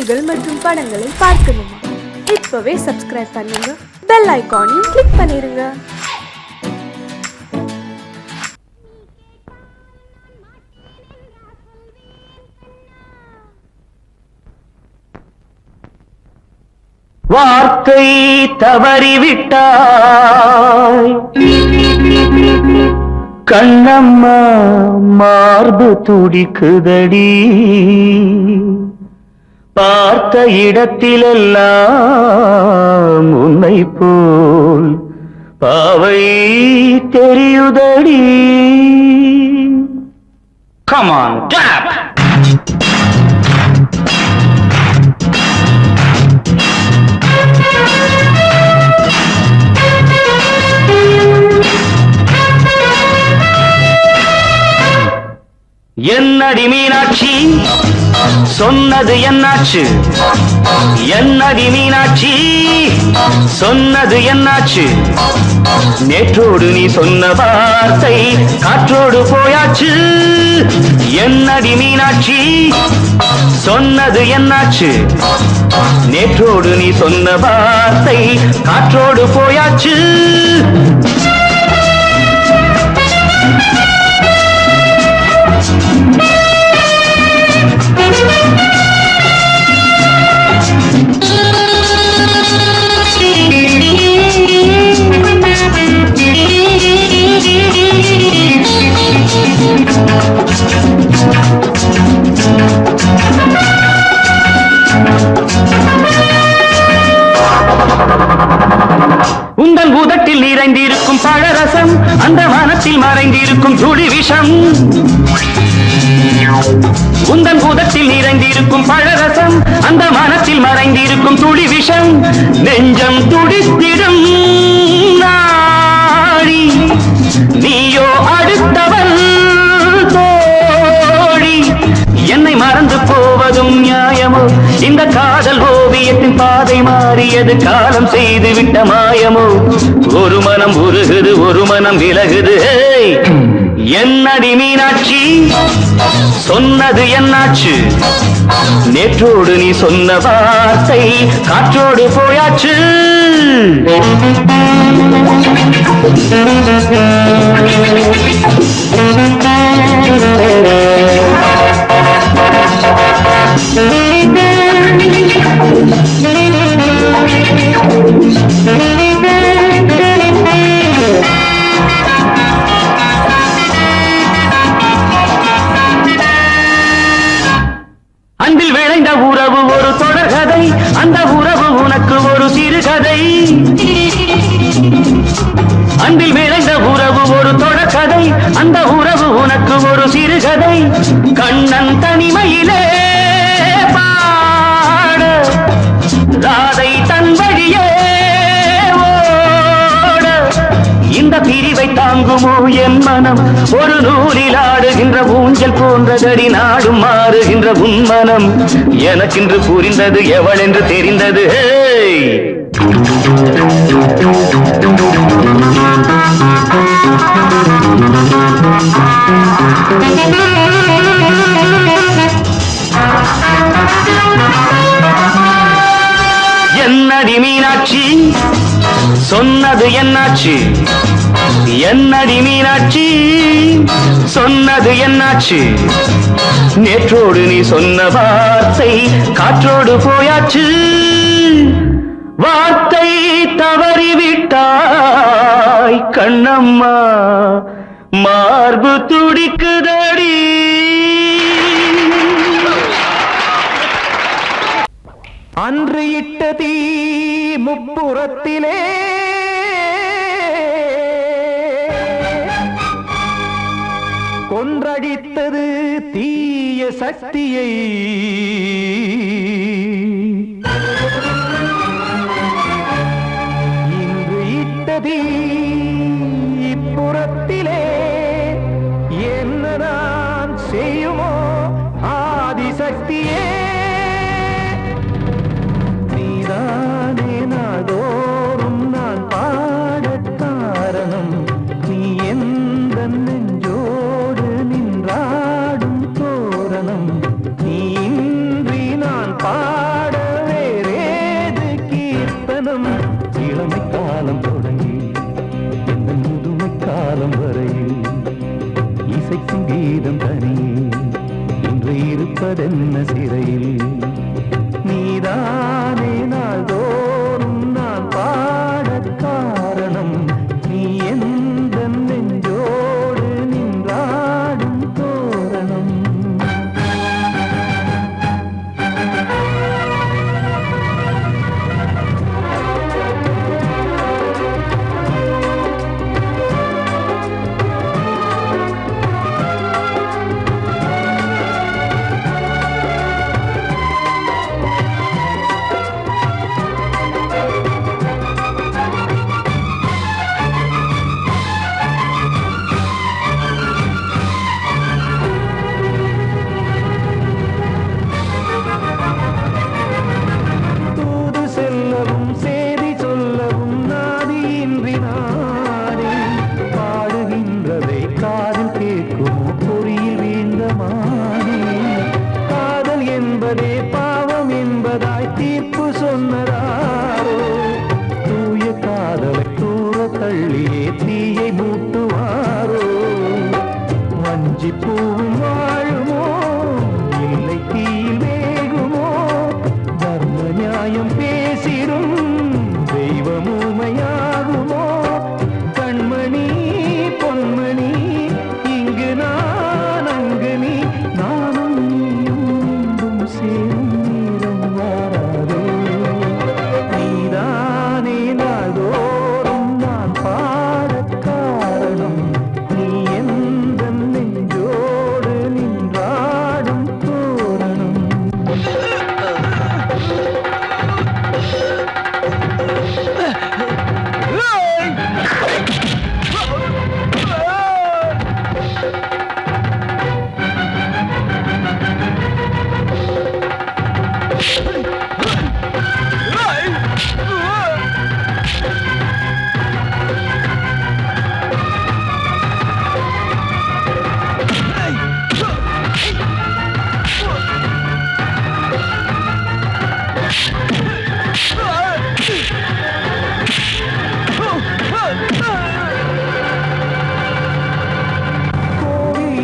செய்திகள் மற்றும் படங்களை பார்க்கணுமா? இப்பவே சப்ஸ்கிரைப் பண்ணுங்க, பெல் ஐகானையும் கிளிக் பண்ணிருங்க. வார்த்தை தவறிவிட்டாய் கண்ணம்மா, மார்பு துடிக்குதடி. பார்த்த இடத்திலெல்லாம் உன்னை போல் பாவை தெரியுதடி. Come on, clap! என்னடி மீனாட்சி, சொன்னது என்னாச்சு? என்னடி மீனாட்சி, சொன்னது என்னாச்சு? நேற்றோடு நீ சொன்ன வார்த்தை காற்றோடு போயாச்சு. என்னடி மீனாட்சி, சொன்னது என்னாச்சு? நேற்றோடு நீ சொன்ன வார்த்தை காற்றோடு போயாச்சு. உந்தன் உதட்டில் நிறைந்திருக்கும் பழரசம், அந்த மனத்தில் மறைந்திருக்கும் துளி விஷம். உந்தன் உதட்டில் நிறைந்திருக்கும் பழரசம், அந்த மனத்தில் மறைந்திருக்கும் துளி விஷம். நெஞ்சம் துடித்திடும் நாடி, நீயோ அடுத்தவன் தோழி. என்னை மறந்து போவதும் நியாயமோ? இந்த காதல் ஓவியத்தின் பாதை மாறியது, காலம் செய்து விட்ட மாயமோ? ஒரு மனம் உருகுது, ஒரு மனம் விலகுது. என்னடி மீனாட்சி, சொன்னது என்னாச்சு? நேற்றோடு நீ சொன்ன வார்த்தை காற்றோடு போயாச்சு. அன்பில் விளைந்த உறவு ஒரு தொடர்கதை, அந்த உறவு உனக்கு ஒரு சிறுகதை. அன்பில் விளைந்த உறவு ஒரு தொடர்கதை, அந்த உறவு உனக்கு ஒரு சிறுகதை. கண்ணன் தனிமையிலே பாட, ராதை தன் வழியே ஓட. இந்த பிரிவை தாங்குமோ என் மனம்? ஒரு நூலில் ஆடுகின்ற ஊஞ்சல் போன்றதடி, நாடும் மாறுகின்ற உன்மனம். எனக்கென்று புரிந்தது எவள் என்று தெரிந்தது. என்னடி மீனாட்சி, சொன்னது என்னாச்சு? என்னடி மீனாட்சி, சொன்னது என்னாச்சு? நேற்றோடு நீ சொன்ன வார்த்தை காற்றோடு போயாச்சு. வார்த்தை தவறிவிட்டாய் கண்ணம்மா, மார்பு துடிக்குதடி. அன்று இட்ட தீ முப்புறத்திலே கொன்றடித்தது தீய சக்தியை. இன்று இட்ட தீ இப்புறத்திலே என்ன நான் செய்யுமோ ஆதிசக்தியே. நீதானே நாடோறும் நான் பாடக் காரணம், நீ எந்த நெஞ்சோடு நின்றாடும் தோரணம். நீ இன்றி இருப்பதென்ன சிறையில் நீதானே நாள்தோறும் நான் பாடக் காரணம் நீ எந்த நெஞ்சோடு நின்றாடும் தோரணம் பாவம் என்பதாய் தீர்ப்பு சொன்னதாரோ தூய காதலை தூர தள்ளியே தீயை மூட்டுவாரோ வஞ்சி பூவும் வாழுமோ இல்லை தீயில் வேகுமோ தர்ம நியாயம் பேசிடும் தெய்வம் ஊமையாகுமோ கண்மணி பொன்மணி இங்கு நான் அங்கு நீ நானும் சேரும் நேரம் வாராதோ நீதானே நாள்தோறும் நான் பாடக் காரணம் நீ எந்த நெஞ்சோடு நின்றாடும் தோரணம்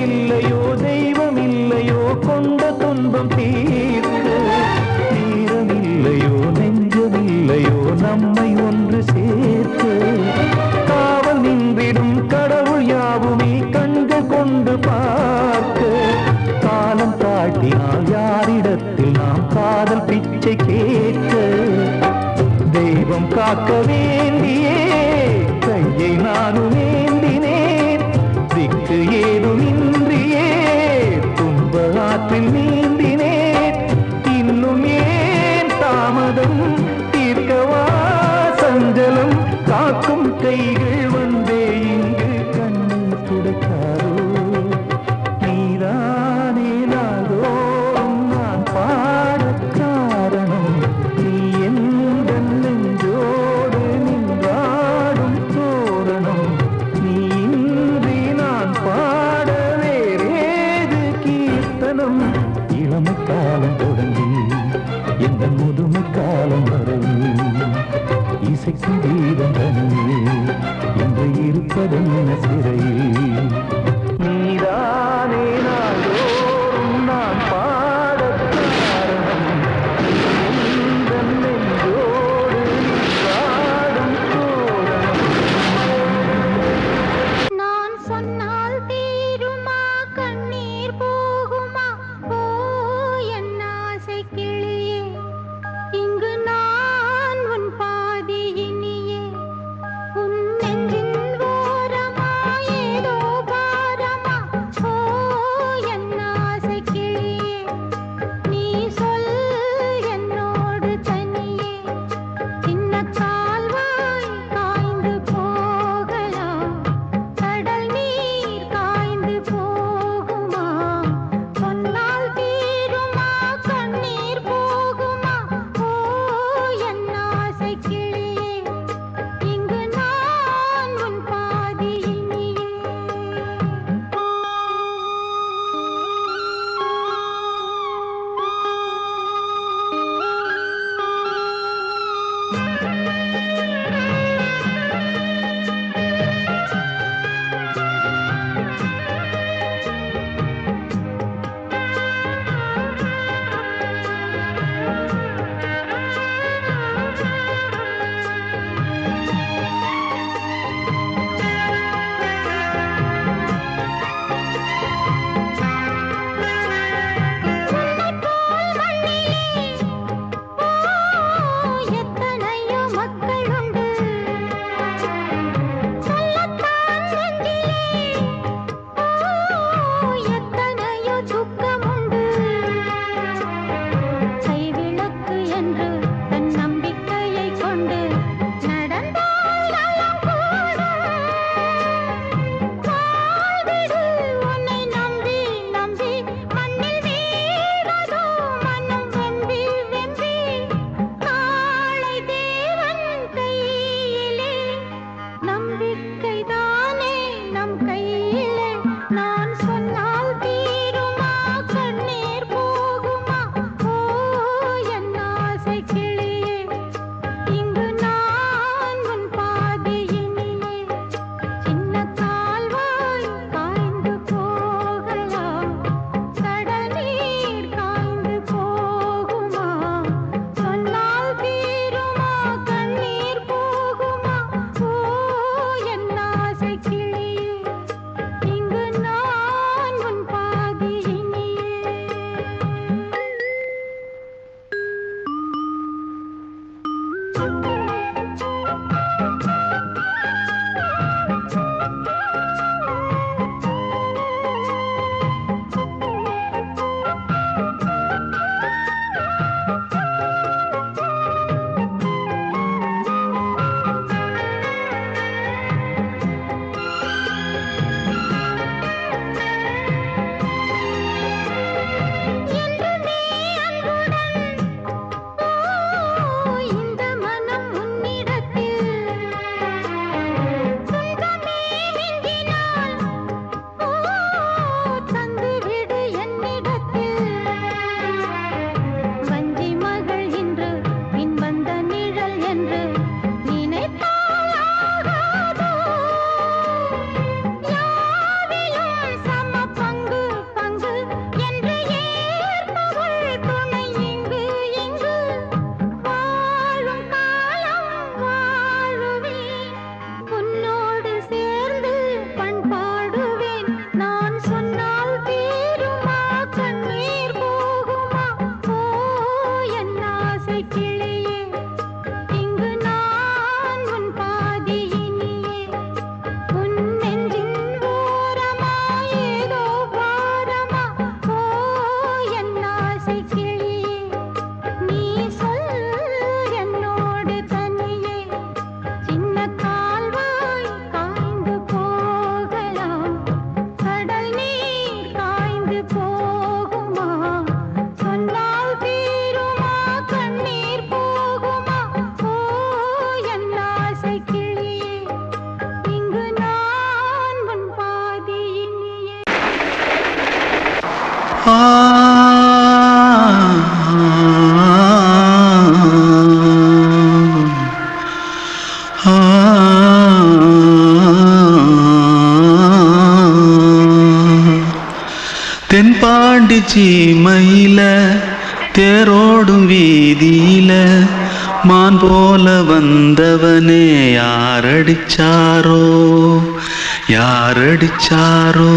இல்லையோ தெய்வம் இல்லையோ கொண்ட துன்பம் தீர்க்க தீரம் இல்லையோ நெஞ்சம் இல்லையோ நம்மை ஒன்று சேர்க்க காவல் நின்றிடும் கடவுள் யாவுமே கண்கள் கொண்டு பார்க்க காலம் தாட்டினால் யாரிடத்தில் நாம் காதல் பிச்சை கேட்க தெய்வம் காக்க வேண்டியே கையை நானும் ஏந்தினேன் திக்கு ஏதுமின்றியே துன்ப ஆற்றில் நீந்தினேன் இன்னும் ஏன் தாமதம் தீர்க்கவா சஞ்சலம் காக்கும் கைகள் வந்தே இங்கு கண்ணீர் துடைக்காரோ நீதானே நாள்தோறும் நான் பாடக் காரணம் நீ எந்த நெஞ்சோடு நின்றாடும் தோரணம் நீ இன்றி நான் பாட வேறேது கீர்த்தனம் இளமை காலம் தொடங்கி எந்த முதுமை காலம் வரையில் இசைக்கும் தீபம் தனியே என்று இருப்பதென்ன சிறையில் நீதானே நாள்தோறும் நான் பாடக் காரணம் எந்த நெஞ்சோடு நின்றாடும் தோரணம் நான் சொன்னால் தீருமா கண்ணீர் போகுமா ஓ என் ஆசை கிளியே இங்கு நான் உன் பாதி இனியே உன் நெஞ்சின் ஓரா சீமையில தேரோடும் வீதியில மான் போல வந்தவனே யாரடிச்சாரோ யாரடிச்சாரோ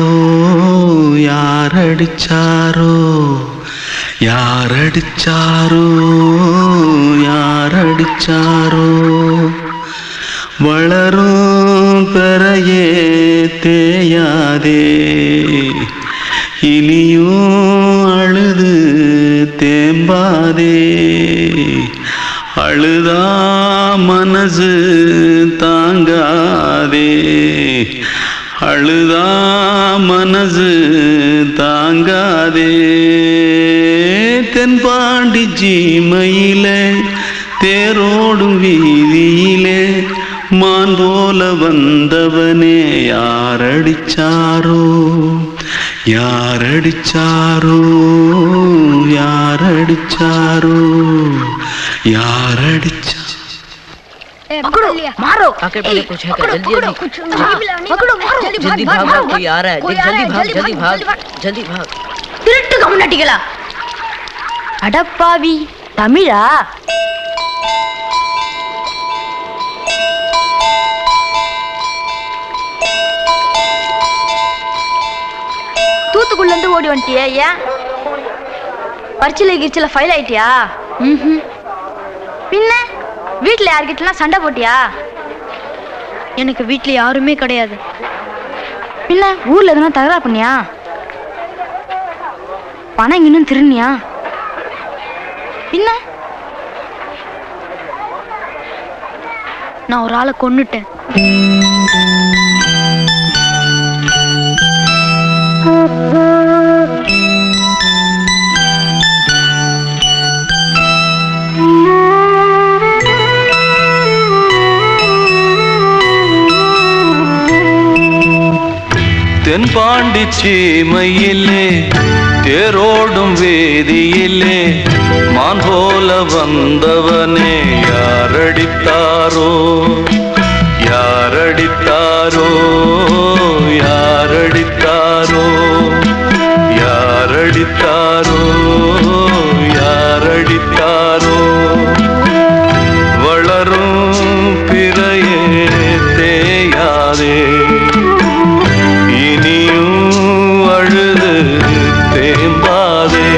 யாரடிச்சாரோ யாரடிச்சாரோ யாரடிச்சாரோ வளரும் பெறையே தேயாதே இனியும் அழுது தேம்பாதே அழுதா மனசு தாங்காதே அழுதா மனசு தாங்காதே தென்பாண்டி சீமையிலே தேரோடும் வீதியிலே மான் போல வந்தவனே யாரடிச்சாரோ யாரடிச்சாரோ யாரடிச்சாரோ யாரடிச்சா पकड़ो मारो आके पहले कुछ है क्या जल्दी जल्दी पकड़ो मारो जल्दी भाग भाग कोई आ रहा है देख जल्दी भाग जल्दी भाग திருட்டு கம்முனாட்டிகளா அடப்பாவி தமிழா தூத்துக்குள்ள இருந்து ஓடி வந்துட்டியா ஏன் பரிச்சையில கிரிச்சில ஃபைல் ஆயிட்டியா பின்ன வீட்டுல யார்கிட்டலாம் சண்டை போட்டியா எனக்கு வீட்டுல யாருமே கிடையாது பின்ன ஊர்ல எதுனா தகராறு பண்ணியா பணம் இன்னும் திருநியா பின்ன நான் ஒரு ஆளை கொன்னுட்டேன் தென்பாண்டி சீமையிலே தேரோடும் வேதியிலே மான் போல வந்தவனே யாரடித்தாரோ யாரடித்தாரோ யாரடித்தாரோ யாரடித்தாரோ யாரடித்தாரோ வளரும் பிறையே தேயாதே இனியும் அழுது தேம்பாதே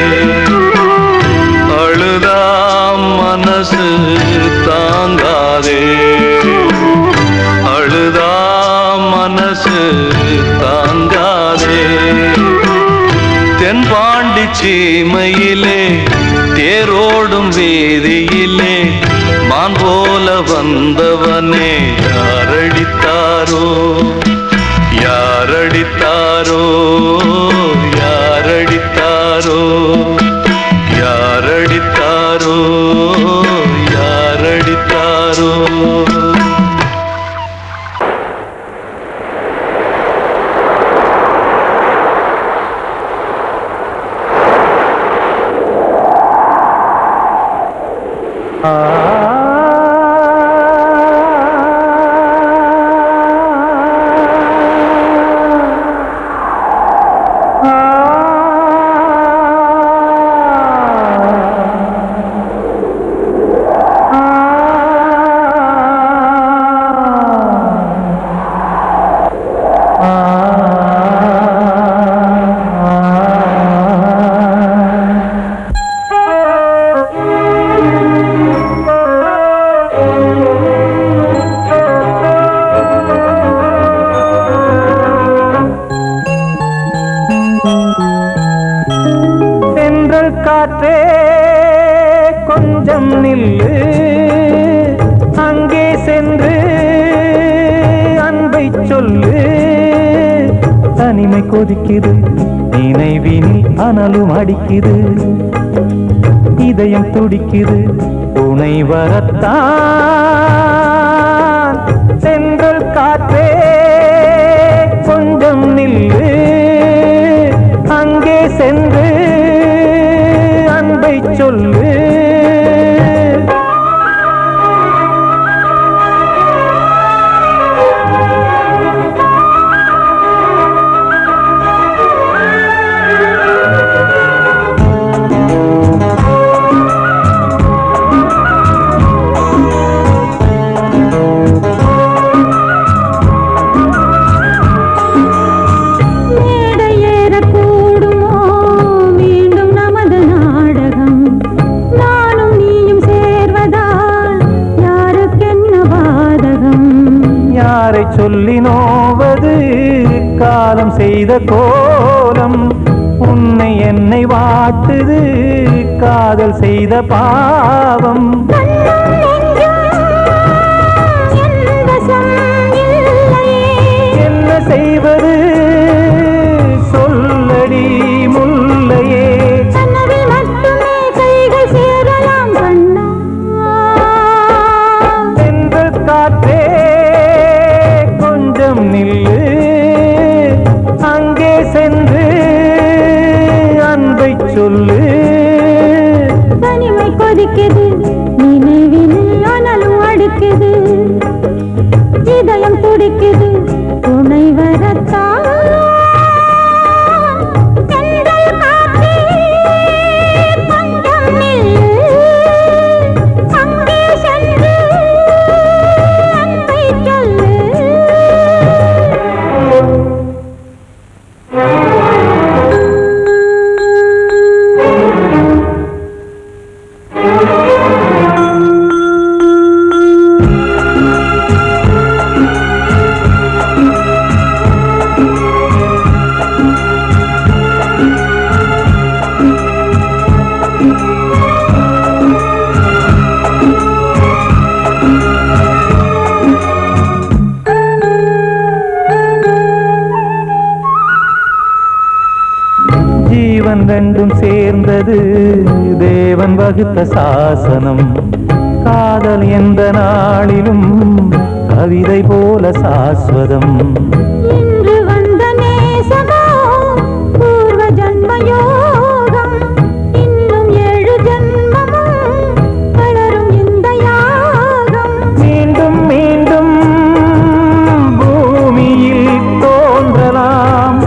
அழுதா மனசு தாங்காதே அழுதா மனசு தாங்காதே தென்பாண்டி சீமையிலே தேரோடும் வேதியிலே மான் போல வந்தவனே யாரடித்தாரோ யாரடித்தாரோ யாரடித்தாரோ யாரடித்தாரோ யாரடித்தாரோ காற்றே கொஞ்சம் நில்லு அங்கே சென்று அன்பை சொல்லு தனிமை கொதிக்குது நினைவினில் அனலும் அடிக்குது இதயம் துடிக்குது துணை வரத்தான் சென்றல் காற்றே கொஞ்சம் நில்லு அங்கே சென்று அன்பை சொல்லு சொல்லி நோவது காலம் செய்த கோலம். உன்னை என்னை வாட்டுது காதல் செய்த பாவம். என்ன செய்வது சொல்லடி முல்லையே. தென்றல் காற்றே கொஞ்சம் நில்லு, அங்கே சென்று அன்பை சொல்லு. தனிமை கொதிக்குது நினைவினில் ஆனாலும் அடுக்குது, இதயம் துடிக்குது துணை வரத்தான். ஜீவன் ரெண்டும் சேர்ந்தது தேவன் வகுத்த சாசனம். காதல் எந்த நாளிலும் கவிதை போல சாஸ்வதம். இன்று வந்த நேசமோ பூர்வ ஜன்ம யோகம், இன்னும் 7 ஜன்மமும் வளரும் இந்த யாகம். மீண்டும் மீண்டும் பூமியில் தோன்றலாம்,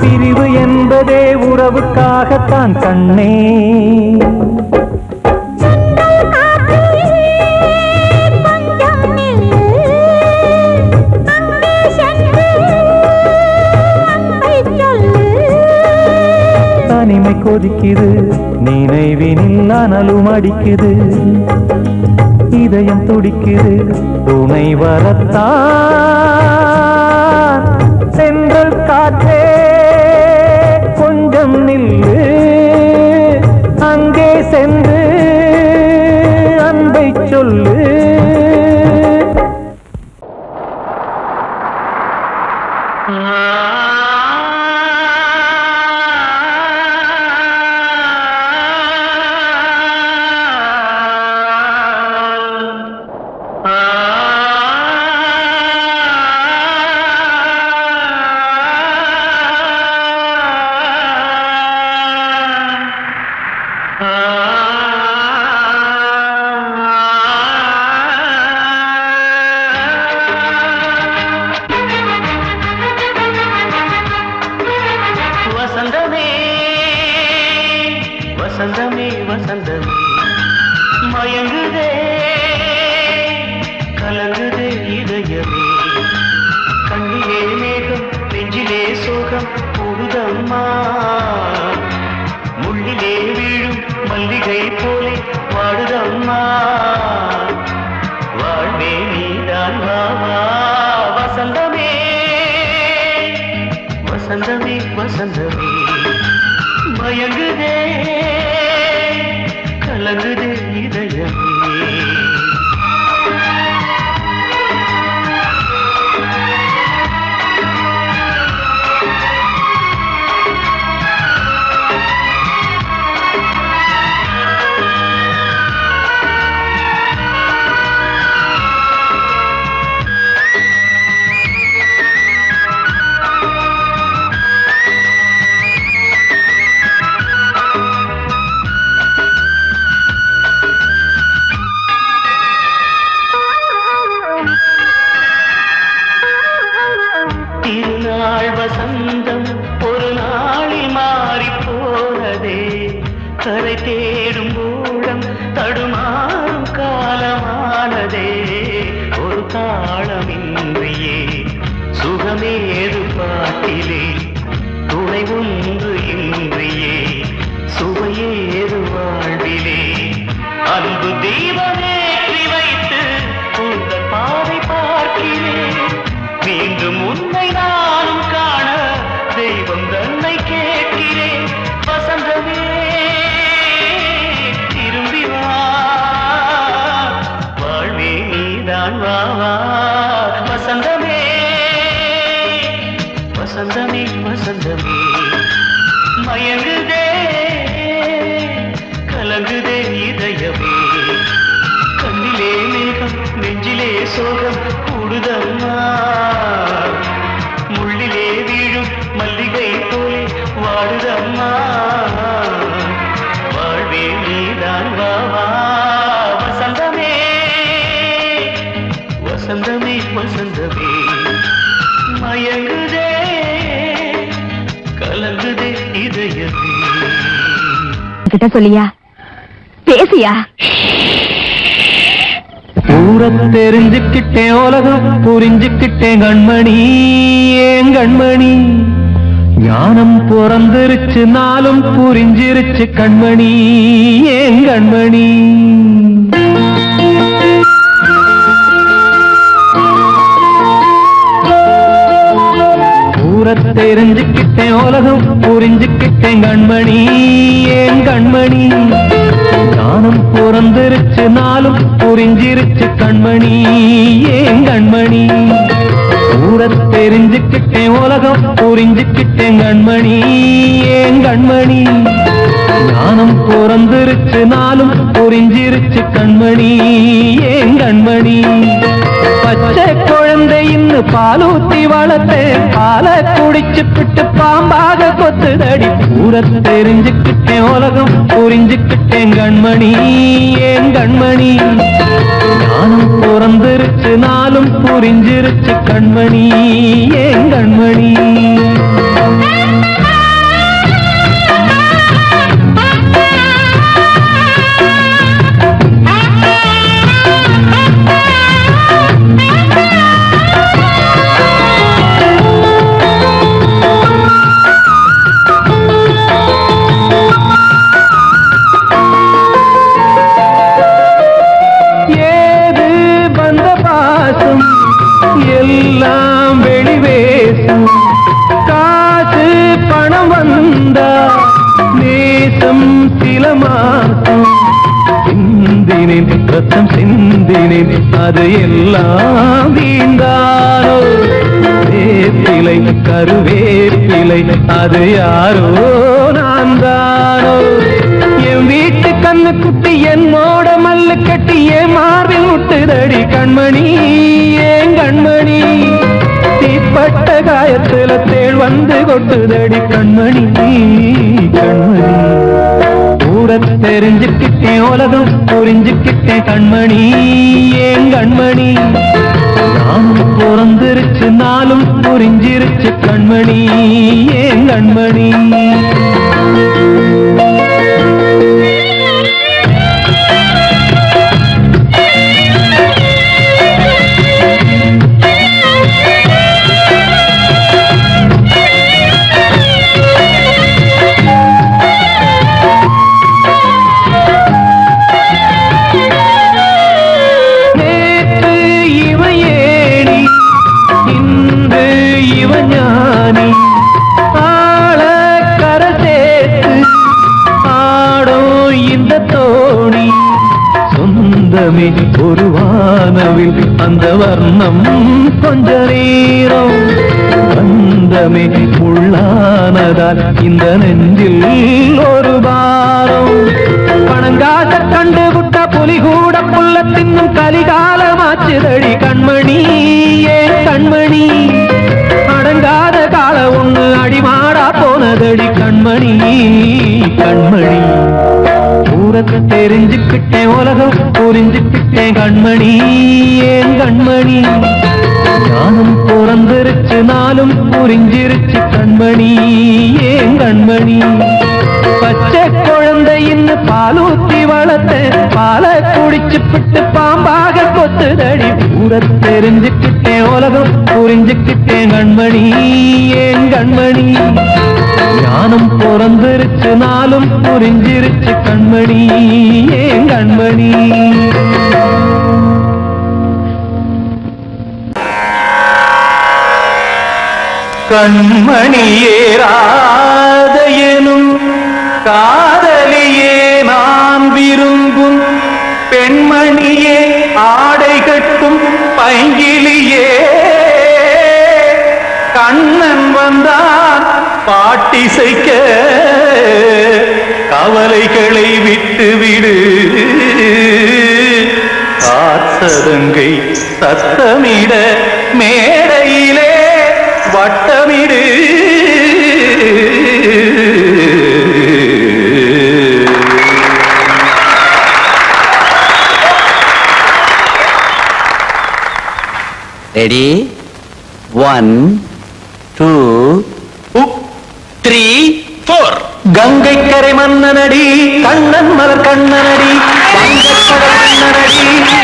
பிரிவு என்பதே உறவுக்காகத்தான் கண்ணே. தனிமை கொதிக்குது நினைவினில் அனலும் அடிக்குது, இதயம் துடிக்குது துணை வரத்தான். சென்றல் காற்றே கொஞ்சம் நில்லு, அங்கே சென்று அன்பை சொல்லு. வசந்தமே வசந்தமே வசந்தமே மயங்குதே கலங்குதே இதயமே. கண்ணிலே மேகம் நெஞ்சிலே சோகம் கூடுதம்மா, முள்ளிலே வீழும் மல்லிகை போலே வாடுதம்மா. வாழ்வே நீதான் வாவா. வசந்தமே வசந்தமே வசந்தமே மயங்குதே கலங்குதே இதயமே. திருநாள் வசந்தம் ஒரு நாளில் மாறி போனதே, கரை தேடும் ஊழம் தடுமாறும் காலமானதே. ஒரு தாளமின்றியே சுகமேது பாட்டிலே, துணை ஒன்று இன்றியே சுவையேது வாழ்விலே. அன்பு தீ அம்மா வாழ்வே நீதான் வாவா வசந்தமே வசந்தமே வசந்தமே மயங்குதே கலங்குதே இதயமே கிட்ட சொல்லியா பேசியா ஊர தெரிஞ்சுக்கிட்டேன் உலகம் புரிஞ்சுக்கிட்டேன் கண்மணி ஏன் கண்மணி ஞானம் பிறந்திருச்சு நாளும் புரிஞ்சிருச்சு கண்மணி ஏன் கண்மணி ஊர தெரிஞ்சுக்கிட்டேன் உலகம் புரிஞ்சுக்கிட்டேன் கண்மணி ஏன் கண்மணி ஞானம் பிறந்திருச்சு நாளும் புரிஞ்சிருச்சு கண்மணி ஏன் கண்மணி ஊர தெரிஞ்சுக்கிட்டேன் உலகம் புரிஞ்சுக்கிட்டேன் கண்மணி ஏன் கண்மணி ஞானம் பிறந்திருச்சு நாளும் புரிஞ்சிருச்சு கண்மணி ஏன் கண்மணி பச்சை குழந்தை இன்னும் பாலூத்தி வளர்த்தேன் பாலை குடிச்சு பிட்டு பாம்பாக கொத்துதடி ஊர தெரிஞ்சுக்கிட்டேன் உலகம் புரிஞ்சுக்கிட்டேன் கண்மணி ஏன் கண்மணி ஞானம் பிறந்திருச்சு நாளும் புரிஞ்சிருச்சு கண்மணி ஏன் கண்மணி எல்லாம் வெளிவேசம் காசு பணம் வந்தா நேசம் சில மாசம் சிந்தினேன் ரத்தம் சிந்தினேன் அது எல்லாம் வீண்டாரோ வேப்பிலை கருவேப்பிலை அது யாரோ நான் தானோ என் வீட்டு கண்ணு குட்டி என்னோட மல்லு கட்டி என் மார்பில் முட்டுதடி கண்மணி ஏன் கண்மணி தீப்பட்ட காயத்துல தேள் வந்து கொட்டுதடி கண்மணி கண்மணி ஊர தெரிஞ்சுக்கிட்டேன் உலகம் புரிஞ்சுக்கிட்டேன் கண்மணி ஏன் கண்மணி நானும் பிறந்திருச்சு நாளும் புரிஞ்சிருச்சு கண்மணி ஏன் கண்மணி ஒரு வானவில் அந்த வர்ணம் கொஞ்ச நேரம் பந்தமே உள்ளானதால் இந்த நெஞ்சில் ஒரு பாரம் பணங்காட்ட கண்டு விட்ட புலி கூட புல்ல தின்னும் கலிகாலமாச்சுதடி கண்மணி ஏன் கண்மணி அடங்காத கால ஒண்ணு அடிமாடா போனதடி கண்மணி கண்மணி ஊரத்தை தெரிஞ்சுக்கிட்டேன் உலகம் புரிஞ்சுக்கிட்டேன் கண்மணி ஏன் கண்மணி ஞானம் பிறந்திருச்சு நாளும் புரிஞ்சிருச்சு கண்மணி ஏன் கண்மணி பச்சை குழந்தை இன்னும் பாலூத்தி வளர்த்தேன் பாலை குடிச்சு பிட்டு பாம்பாக கொத்துதடி ஊர தெரிஞ்சுக்கிட்டேன் உலகம் புரிஞ்சுக்கிட்டேன் கண்மணி ஏன் கண்மணி ஞானம் பிறந்திருச்சு நாளும் புரிஞ்சிருச்சு கண்மணி ஏன் கண்மணி கண்மணியேராத எனும் காதலியே நான் விரும்பும் பெண்மணியே ஆடை கட்டும் பைங்கிலியே கண்ணன் வந்தான் பாட்டிசைக்க கவலைகளை விட்டுவிடு காத்ததங்கை சத்தமிட மேடையிலே வட்டமிடு ரெடி 1 2 3 4 கங்கை கரை மன்னனடி கண்ணன் மலர் கண்ணனடி கண்ணனடி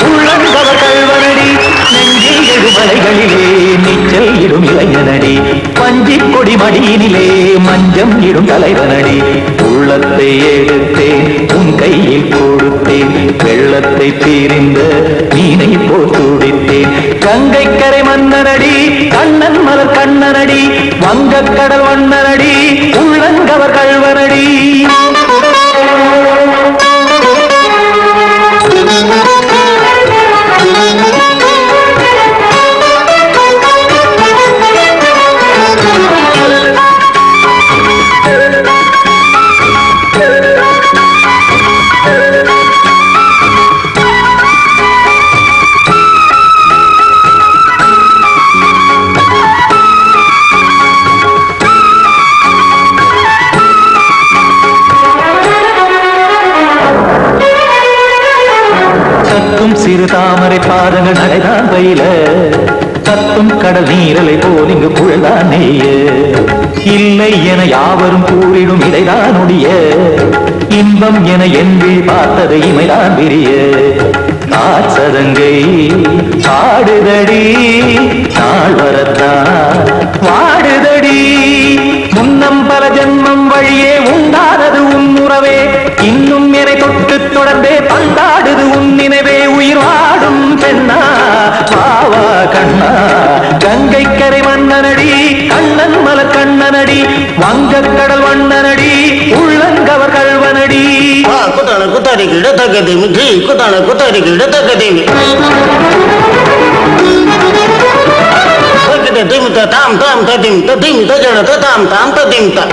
உள்ளங்கவர் கல்வனடி நெஞ்சில் எழுமலைகளிலே நீச்சல் இடும் இளைஞனடி பஞ்சி கொடி மடியினிலே மஞ்சம் இடும் தலைவனடி உள்ளத்தை எடுத்தேன் உன் கையில் கொடுத்தேன் வெள்ளத்தை பிரிந்த மீனை போல் துடித்தேன் கங்கை கரை மன்னனடி கண்ணன் மலர் கண்ணனடி வங்கக் கடல் வண்ணனடி உள்ளங்கவர் கல்வனடி சிறு தாமரை பாதங்கள் நடைதான் பயில கத்தும் கடல் நீரலை போல் இங்கு குழல்தான் நெய்ய இல்லை என யாவரும் கூறிடும் இடைதான் உடைய இன்பம் என என்பி பார்த்தது இமைதான் விரிய காசதங்கை பாடுதடி நாள் வரத்தான் வாடுதடி முன்னம் பல ஜென்மம் வழியே உண்டானது உன் உறவே இன்னும் என்னை தொட்டு தொடர்ந்தே பந்தாடுது உன் நினைவே உயிர் வாடும் பெண்ணா பாவா கண்ணா கங்கை கரை மன்னனடி கண்ணன் மலர் கண்ணனடி வங்கக் கடல் வண்ணனடி உள்ளங்கவர் கல்வனடி குத்தான குத்தாரி கிட தக்கதேமி ஜி குத்தான குத்தாரி கிட தக்கதேமி திம் தாம் தாம் திம் திம் தஜன தாம் தாம் திம் தாம்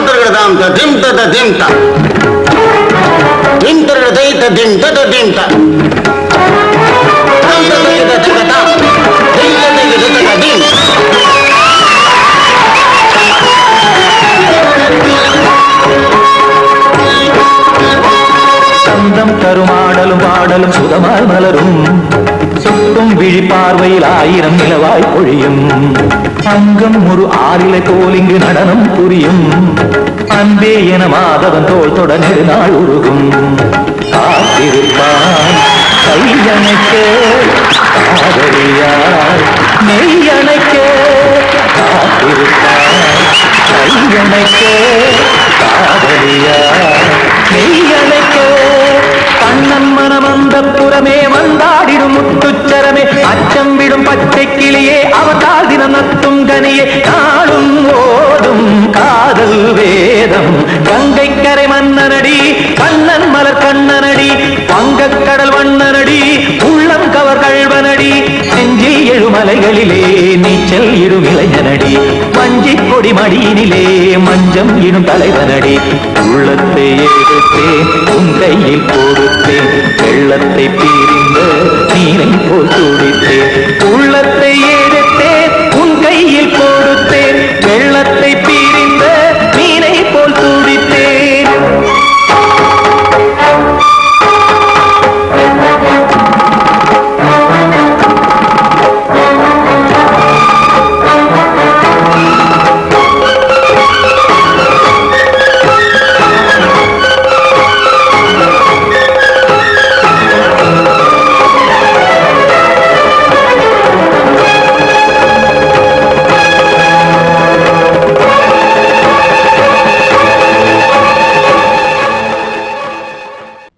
தரகட தாம் திம் திம் தாம் திம் தரகட தை திம் திம் தாம் தாம் தரகட தக்க தாம் திம் தக்க திம் சந்தம் கருமாடலும் பாடலும் சுதமாய் மலரும் சுட்டும் விழி பார்வையில் ஆயிரம் நிலவாய் பொழியும் அங்கம் ஒரு ஆறிலை போல் இங்கு நடனம் புரியும் அன்பே என மாதவன் தோள் தொட நெடுநாள் உருகும் காத்திருப்பான் கையணைக்க காதலியார் மெய்யணைக்க காத்திருப்பான் கையணைக்க காதலியார் மெய்யணைக்க கண்ணன் மனம் அந்த புறமே வந்தாடிடும் முத்துச்சரமே அச்சம் விடும் பச்சை கிளியே அவதால் தினம் நத்தும் கனியே நாளும் ஓடும் காதல் வேதம் கங்கை கரை மன்னனடி கண்ணன் மலர் கண்ணனடி வங்கக் கடல் வண்ணனடி உள்ளம் கவர் கல்வனடி நெஞ்சில் எழுமலைகளிலே நீச்சல் இடும் இளைஞனடி வஞ்சி கொடி மடியினிலே மஞ்சம் இடும் தலைவனடி உள்ளத்தை எடுத்தேன் உன் கையில் கொடுத்தேன் வெள்ளத்தை பிரிந்த நீரை போல் துடித்தேன் உள்ளத்தை எடுத்தேன் உன் கையில் கொடுத்தேன் வெள்ளத்தை பிரிந்த நீரை போல் துடித்தேன்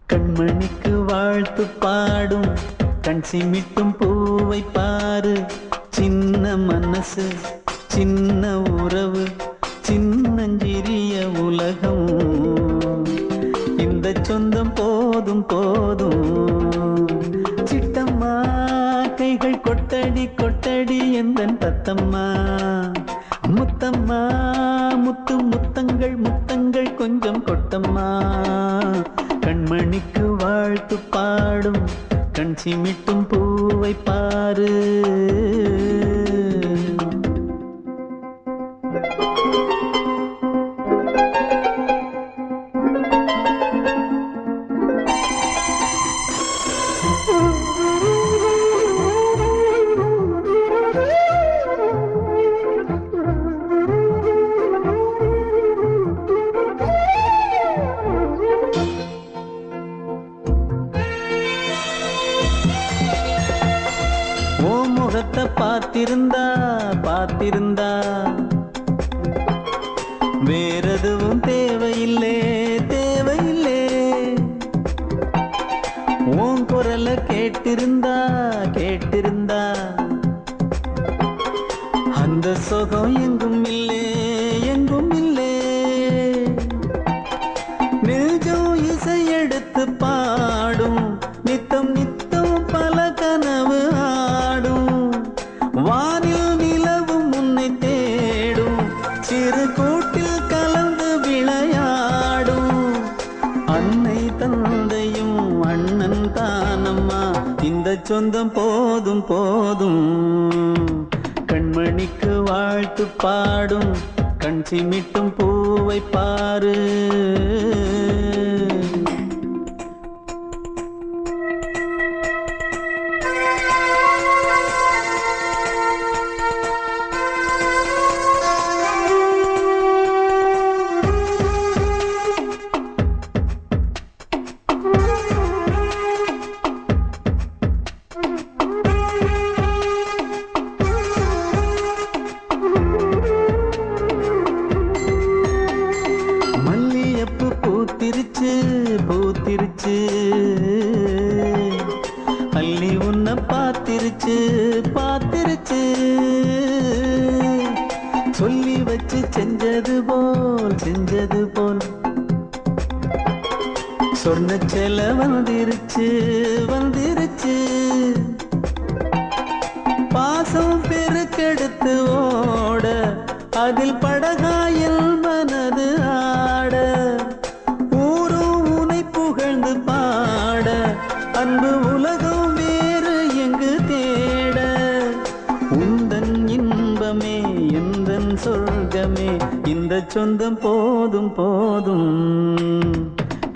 கண்மணிக்கு வாழ்த்து பாடும் கண் சிமிட்டும் பூவை பாரு சின்ன மனசு சின்ன உறவு சின்னஞ்சிறிய உலகம் இந்த சொந்தம் போதும் போதும் சிட்டம்மா கைகள் கொட்டடி கொட்டடி எந்தன் தத்தம்மா முத்தம்மா முத்து முத்தங்கள் முத்தங்கள் கொஞ்சம் கொட்டம்மா கண்மணிக்கு வாழ்த்து பாடும் கண் சிமிட்டும் பூவை பாரு வேறெதுவும் தேவையில்லை தேவையில்லை. உன் குரல கேட்டிருந்தா கேட்டிருந்தா அந்த சுகம் எங்கும் இல்லே எங்கும் இல்லே. நெஞ்சம் இசை எடுத்து பாடும் நித்தம் நித்தம் பல கனவு ஆடும். வானில் நிலவும் உன்னை தேடும் சிறு கூட்டில் கலந்து விளையாடும். அன்னை தந்தையும் அண்ணன் தானம்மா இந்த சொந்தம் போதும் போதும். கண்மணிக்கு வாழ்த்து பாடும் கண் சிமிட்டும் பூவை பாரு. மல்லியப்பு பூத்திருச்சு பூத்திருச்சு. அள்ளி உன்னை பார்த்திருச்சு பார்த்திருச்சு. சொல்லி வச்சு செஞ்சது போல் சொன்ன செல வந்துருச்சு வந்துருச்சு. பாசம் பெருக்கெடுத்து ஓட அதில் படகாயில் மனது ஆட. ஊரும் உனை புகழ்ந்து பாட அன்பு உலகம் வேறு எங்கு தேட. உந்தன் இன்பமே எந்தன் சொர்க்கமே இந்த சொந்தம் போதும் போதும்.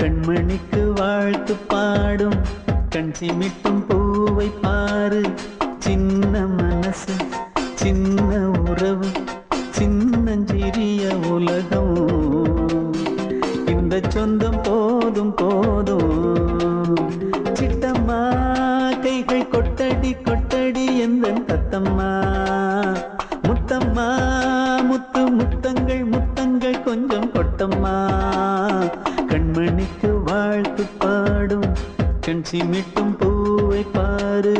கண்மணிக்கு வாழ்த்து பாடும் கண் சிமிட்டும் பூவை பாரு. சின்ன மனசு சின்ன உறவு சின்னஞ்சிறிய உலகம் இந்த சொந்தம் போதும் போதும். சிட்டம்மா கைகள் கொட்டடி கொட்டடி எந்தன் தத்தம்மா. முத்தம்மா முத்து முத்தங்கள் முத்தங்கள் கொஞ்சம் கொட்டம்மா. கண்மணிக்கு வாழ்த்து பாடும் கண் சிமிட்டும் பூவை பாரு.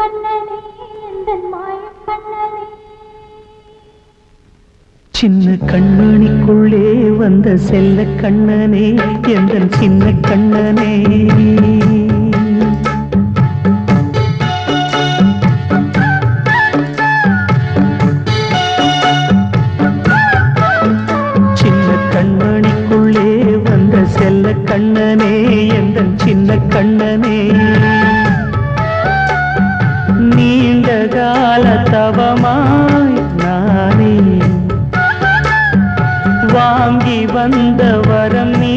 கண்ணனே எந்தன் மாய கண்ணனே சின்ன கண்மணிக்குள்ளே வந்த செல்ல கண்ணனே எந்தன் சின்ன கண்ணனே சின்ன கண்மணிக்குள்ளே வந்த செல்ல கண்ணனே எந்தன் சின்ன கண்ணனே நீண்ட கால தவமாய் நானே வாங்கி வந்த வரம் நீ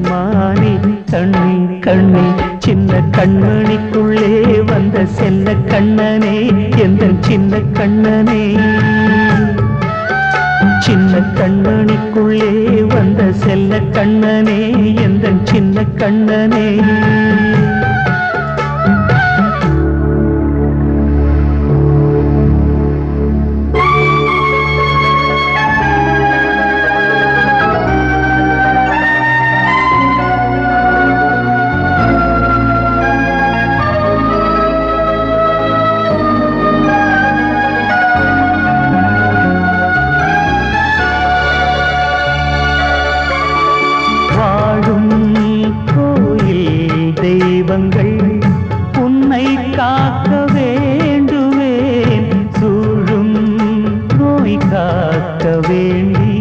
மாறி கண்ணி கண்ணி சின்ன கண்மணிக்குள்ளே வந்த செல்ல கண்ணனே எந்தன் சின்ன கண்ணனே சின்ன கண்மணிக்குள்ளே வந்த செல்ல கண்ணனே எந்தன் சின்ன கண்ணனே உன்னை காக்க வேண்டுவேன் சூழும் நோய் காக்க வேண்டி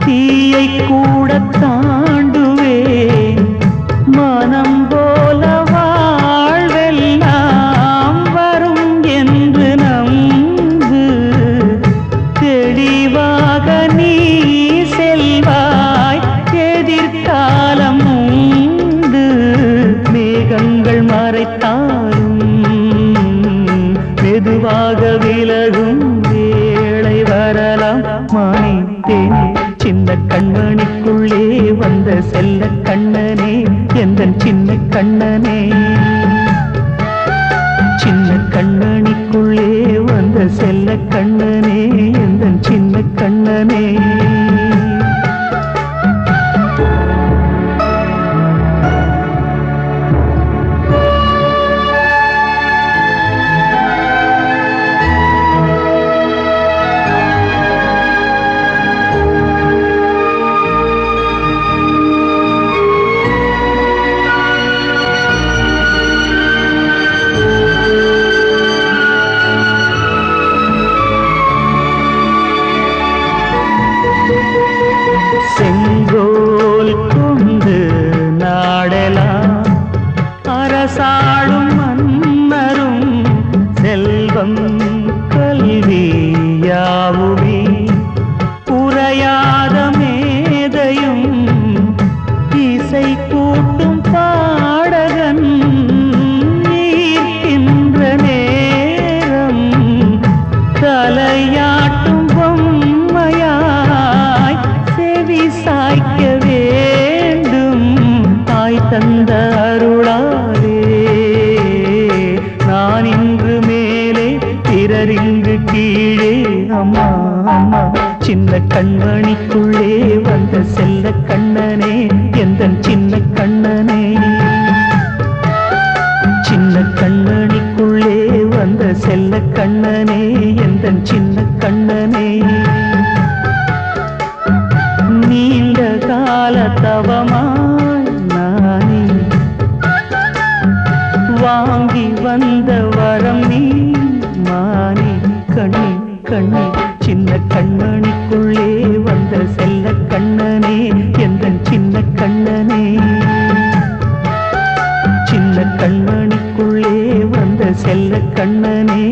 தீயை கூட தாண்டுவேன் மனம் போல வாழ்வெல்லாம் வரும் என்று நம்பு தெளிவாக நீ செல்வாய் எதிர்காலம் மேகங்கள் மறைத்தாலும் மெதுவாக விலகும் வேளை வரலாம் மானித்தேனே சின்ன கண்மணிக்குள்ளே வந்த செல்ல கண்ணனே எந்தன் சின்ன கண்ணனே சின்ன கண்மணிக்குள்ளே வந்த செல்ல கண்ணனே எந்தன் சின்ன கண்ணனே செங்கோல் கொண்டு நாடலாம் அரசாளும் மன்னரும் செல்வம் கல்வி யாவுமே உரையாத மேதையும் இசை கூட்டும் பாடகன் ஈர்க்கின்ற நேரம் தலையாட்டும் பொம்மையாய் செவி சாய்க்க வேண்டும் தாய் தந்த அருளாலே நான் இன்று மேலே பிறர் இங்கு கீழே அம்மா அம்மா சின்ன கண்மணிக்குள்ளே வந்த செல்ல கண்ணனே எந்தன் சின்ன கண்ணனே சின்ன கண்மணிக்குள்ளே வந்த செல்ல கண்ணனே எந்தன் சின்ன கண்ணனே நீண்ட கால தவமாய் நானே வாங்கி வந்த வரம் நீ மாறி கண்ணி கண்ணி சின்ன கண்மணிக்குள்ளே வந்த செல்ல கண்ணனே எந்தன் சின்ன கண்ணனே சின்ன கண்மணிக்குள்ளே வந்த செல்ல கண்ணனே